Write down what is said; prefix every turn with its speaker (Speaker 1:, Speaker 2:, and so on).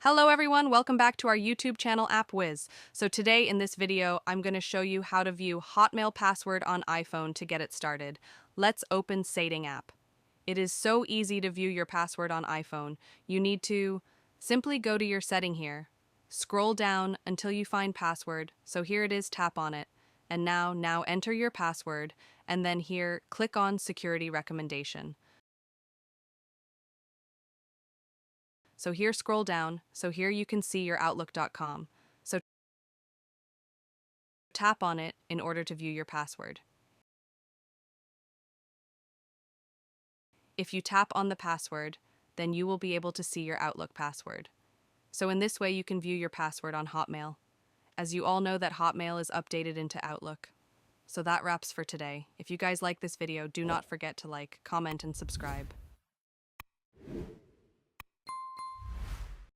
Speaker 1: Hello everyone, welcome back to our YouTube channel AppWiz. So today in this video, I'm going to show you how to view Hotmail password on iPhone to get it started. Let's open Setting app. It is so easy to view your password on iPhone. You need to simply go to your setting here, scroll down until you find password. So here it is, tap on it. And now enter your password, and then here, click on Security Recommendation. So here scroll down, so here you can see your Outlook.com. So tap on it in order to view your password. If you tap on the password, then you will be able to see your Outlook password. So in this way you can view your password on Hotmail. As you all know that Hotmail is updated into Outlook. So that wraps for today. If you guys like this video, do not forget to like, comment, and subscribe.